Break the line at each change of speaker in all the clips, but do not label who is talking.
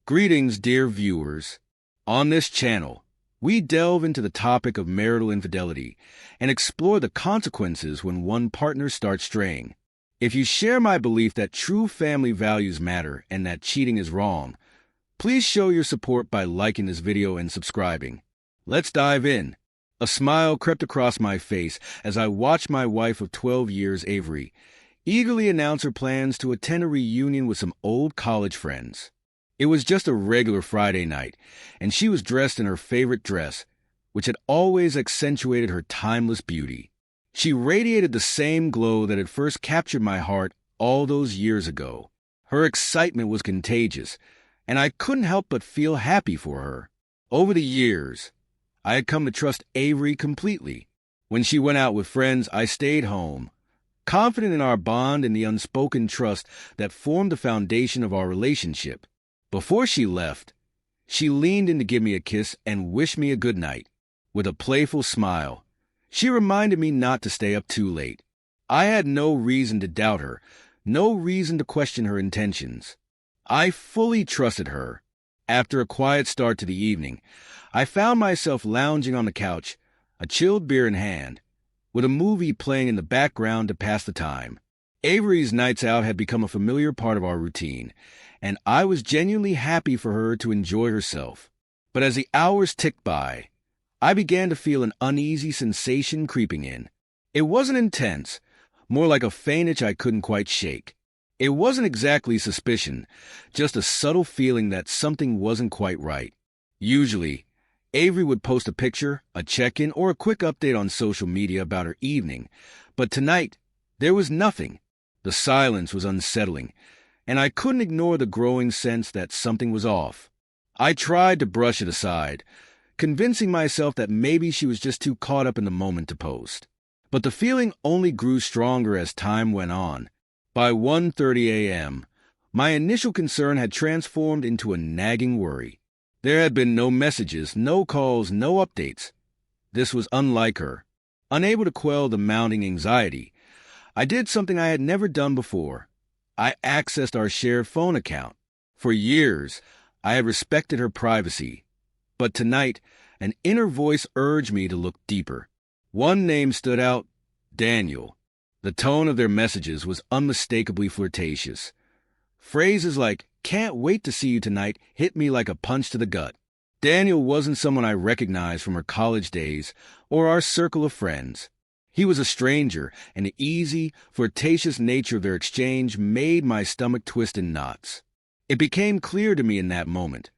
Greetings, dear viewers. On this channel, we delve into the topic of marital infidelity and explore the consequences when one partner starts straying. If you share my belief that true family values matter and that cheating is wrong, please show your support by liking this video and subscribing. Let's dive in. A smile crept across my face as I watched my wife of 12 years, Avery, eagerly announce her plans to attend a reunion with some old college friends. It was just a regular Friday night, and she was dressed in her favorite dress, which had always accentuated her timeless beauty. She radiated the same glow that had first captured my heart all those years ago. Her excitement was contagious, and I couldn't help but feel happy for her. Over the years, I had come to trust Avery completely. When she went out with friends, I stayed home, confident in our bond and the unspoken trust that formed the foundation of our relationship. Before she left, she leaned in to give me a kiss and wish me a good night. With a playful smile, she reminded me not to stay up too late. I had no reason to doubt her, no reason to question her intentions. I fully trusted her. After a quiet start to the evening, I found myself lounging on the couch, a chilled beer in hand, with a movie playing in the background to pass the time. Avery's nights out had become a familiar part of our routine, and I was genuinely happy for her to enjoy herself. But as the hours ticked by, I began to feel an uneasy sensation creeping in. It wasn't intense, more like a faint itch I couldn't quite shake. It wasn't exactly suspicion, just a subtle feeling that something wasn't quite right. Usually, Avery would post a picture, a check-in, or a quick update on social media about her evening, but tonight, there was nothing. The silence was unsettling, and I couldn't ignore the growing sense that something was off. I tried to brush it aside, convincing myself that maybe she was just too caught up in the moment to post. But the feeling only grew stronger as time went on. By 1:30 a.m., my initial concern had transformed into a nagging worry. There had been no messages, no calls, no updates. This was unlike her. Unable to quell the mounting anxiety, I did something I had never done before. I accessed our shared phone account. For years, I had respected her privacy. But tonight, an inner voice urged me to look deeper. One name stood out: Daniel. The tone of their messages was unmistakably flirtatious. Phrases like, "Can't wait to see you tonight," hit me like a punch to the gut. Daniel wasn't someone I recognized from her college days or our circle of friends. He was a stranger, and the easy, flirtatious nature of their exchange made my stomach twist in knots. It became clear to me in that moment.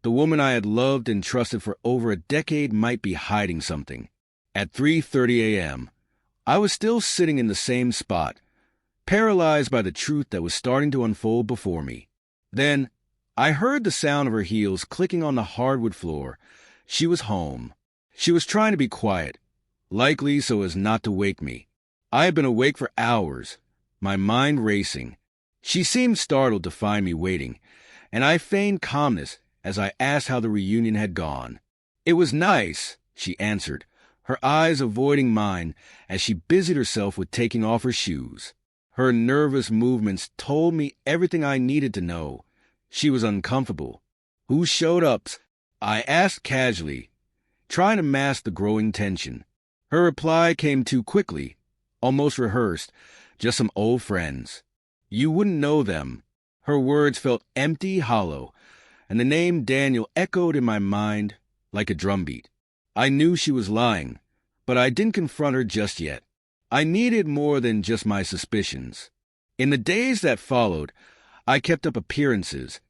The woman I had loved and trusted for over a decade might be hiding something. At 3:30 a.m., I was still sitting in the same spot, paralyzed by the truth that was starting to unfold before me. Then, I heard the sound of her heels clicking on the hardwood floor. She was home. She was trying to be quiet, likely so as not to wake me. I had been awake for hours, my mind racing. She seemed startled to find me waiting, and I feigned calmness as I asked how the reunion had gone. "It was nice," she answered, her eyes avoiding mine as she busied herself with taking off her shoes. Her nervous movements told me everything I needed to know. She was uncomfortable. "Who showed up?" I asked casually, trying to mask the growing tension. Her reply came too quickly, almost rehearsed: "Just some old friends. You wouldn't know them." Her words felt empty, hollow, and the name Daniel echoed in my mind like a drumbeat. I knew she was lying, but I didn't confront her just yet. I needed more than just my suspicions. In the days that followed, I kept up appearances,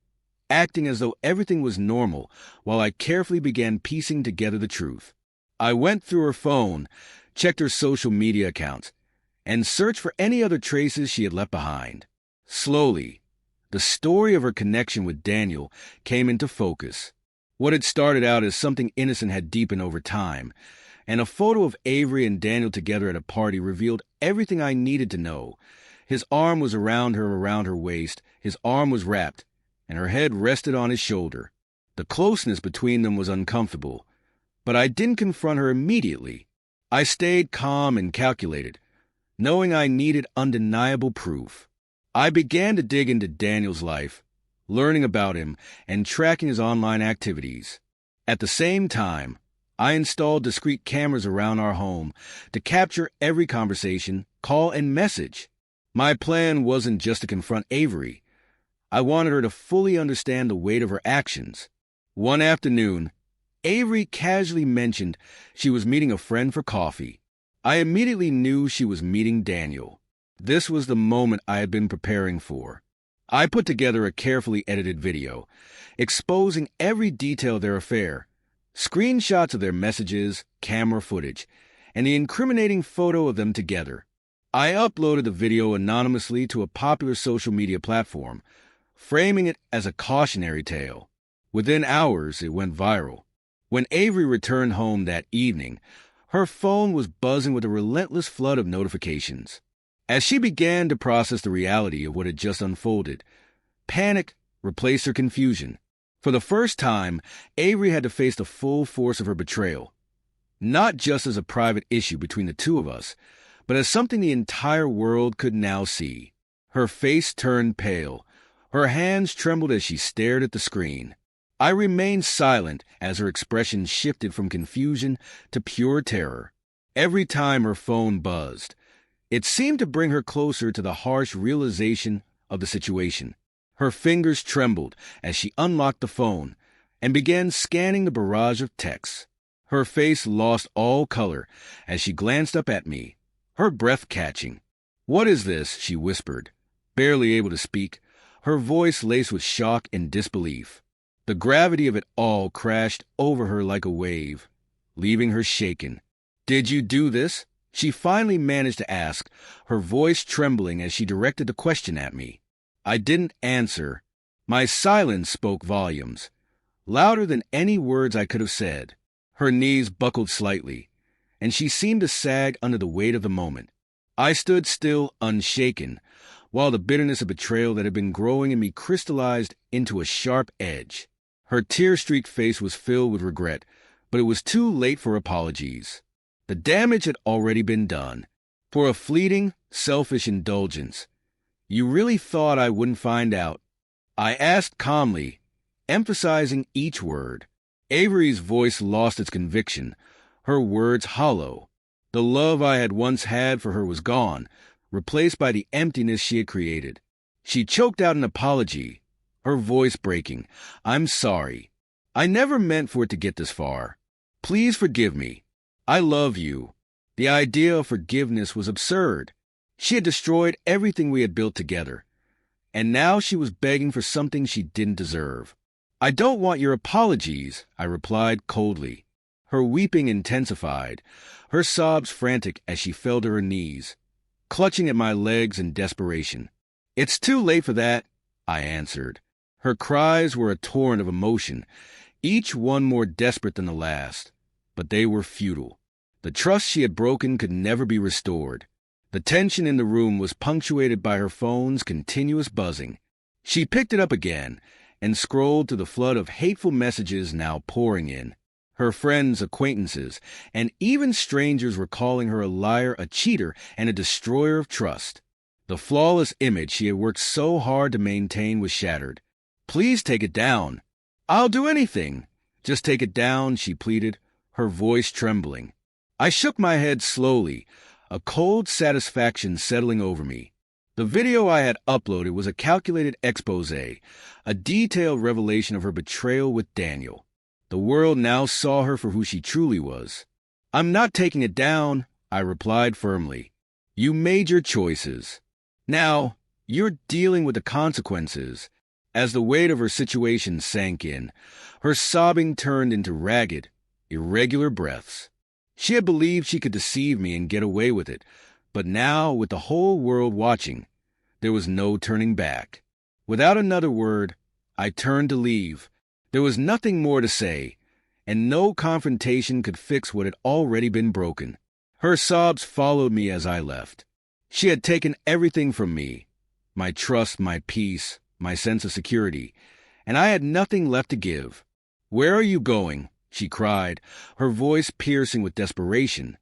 acting as though everything was normal while I carefully began piecing together the truth. I went through her phone, checked her social media accounts, and searched for any other traces she had left behind. Slowly, the story of her connection with Daniel came into focus. What had started out as something innocent had deepened over time, and a photo of Avery and Daniel together at a party revealed everything I needed to know. His arm was around her waist, his arm was wrapped, and her head rested on his shoulder. The closeness between them was uncomfortable, but I didn't confront her immediately. I stayed calm and calculated, knowing I needed undeniable proof. I began to dig into Daniel's life, learning about him and tracking his online activities. At the same time, I installed discrete cameras around our home to capture every conversation, call, and message. My plan wasn't just to confront Avery. I wanted her to fully understand the weight of her actions. One afternoon, Avery casually mentioned she was meeting a friend for coffee. I immediately knew she was meeting Daniel. This was the moment I had been preparing for. I put together a carefully edited video, exposing every detail of their affair, screenshots of their messages, camera footage, and the incriminating photo of them together. I uploaded the video anonymously to a popular social media platform, framing it as a cautionary tale. Within hours, it went viral. When Avery returned home that evening, her phone was buzzing with a relentless flood of notifications. As she began to process the reality of what had just unfolded, panic replaced her confusion. For the first time, Avery had to face the full force of her betrayal, not just as a private issue between the two of us, but as something the entire world could now see. Her face turned pale. Her hands trembled as she stared at the screen. I remained silent as her expression shifted from confusion to pure terror. Every time her phone buzzed, it seemed to bring her closer to the harsh realization of the situation. Her fingers trembled as she unlocked the phone and began scanning the barrage of texts. Her face lost all color as she glanced up at me, her breath catching. "What is this?" she whispered, barely able to speak, her voice laced with shock and disbelief. The gravity of it all crashed over her like a wave, leaving her shaken. "Did you do this?" she finally managed to ask, her voice trembling as she directed the question at me. I didn't answer. My silence spoke volumes, louder than any words I could have said. Her knees buckled slightly, and she seemed to sag under the weight of the moment. I stood still, unshaken, while the bitterness of betrayal that had been growing in me crystallized into a sharp edge. Her tear-streaked face was filled with regret, but it was too late for apologies. The damage had already been done. For a fleeting, selfish indulgence, "You really thought I wouldn't find out?" I asked calmly, emphasizing each word. Avery's voice lost its conviction, her words hollow. The love I had once had for her was gone, replaced by the emptiness she had created. She choked out an apology, her voice breaking. "I'm sorry. I never meant for it to get this far. Please forgive me. I love you." The idea of forgiveness was absurd. She had destroyed everything we had built together, and now she was begging for something she didn't deserve. "I don't want your apologies," I replied coldly. Her weeping intensified, her sobs frantic as she fell to her knees, clutching at my legs in desperation. "It's too late for that," I answered. Her cries were a torrent of emotion, each one more desperate than the last, but they were futile. The trust she had broken could never be restored. The tension in the room was punctuated by her phone's continuous buzzing. She picked it up again and scrolled through the flood of hateful messages now pouring in. Her friends, acquaintances, and even strangers were calling her a liar, a cheater, and a destroyer of trust. The flawless image she had worked so hard to maintain was shattered. "Please take it down." "I'll do anything." "Just take it down," she pleaded, her voice trembling. I shook my head slowly, a cold satisfaction settling over me. The video I had uploaded was a calculated expose, a detailed revelation of her betrayal with Daniel. The world now saw her for who she truly was. "I'm not taking it down," I replied firmly. "You made your choices. Now, you're dealing with the consequences." As the weight of her situation sank in, her sobbing turned into ragged, irregular breaths. She had believed she could deceive me and get away with it, but now, with the whole world watching, there was no turning back. Without another word, I turned to leave. There was nothing more to say, and no confrontation could fix what had already been broken. Her sobs followed me as I left. She had taken everything from me, my trust, my peace, my sense of security, and I had nothing left to give. "Where are you going?" she cried, her voice piercing with desperation.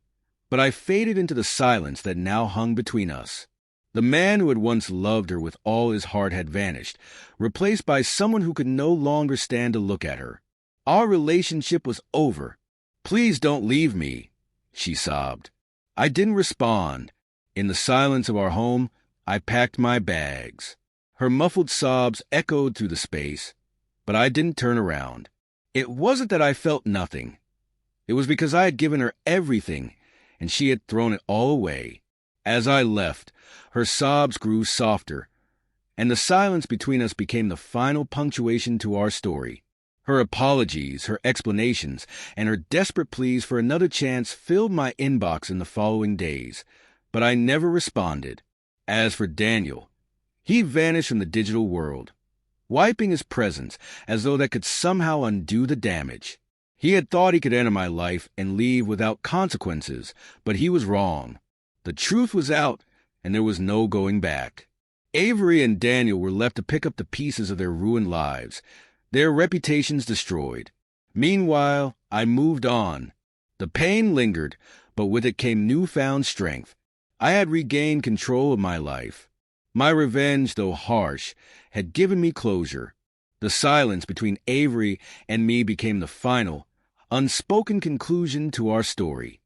But I faded into the silence that now hung between us. The man who had once loved her with all his heart had vanished, replaced by someone who could no longer stand to look at her. Our relationship was over. "Please don't leave me," she sobbed. I didn't respond. In the silence of our home, I packed my bags. Her muffled sobs echoed through the space, but I didn't turn around. It wasn't that I felt nothing. It was because I had given her everything, and she had thrown it all away. As I left, her sobs grew softer, and the silence between us became the final punctuation to our story. Her apologies, her explanations, and her desperate pleas for another chance filled my inbox in the following days, but I never responded. As for Daniel, he vanished from the digital world, wiping his presence as though that could somehow undo the damage. He had thought he could enter my life and leave without consequences, but he was wrong. The truth was out, and there was no going back. Avery and Daniel were left to pick up the pieces of their ruined lives, their reputations destroyed. Meanwhile, I moved on. The pain lingered, but with it came newfound strength. I had regained control of my life. My revenge, though harsh, had given me closure. The silence between Avery and me became the final, unspoken conclusion to our story.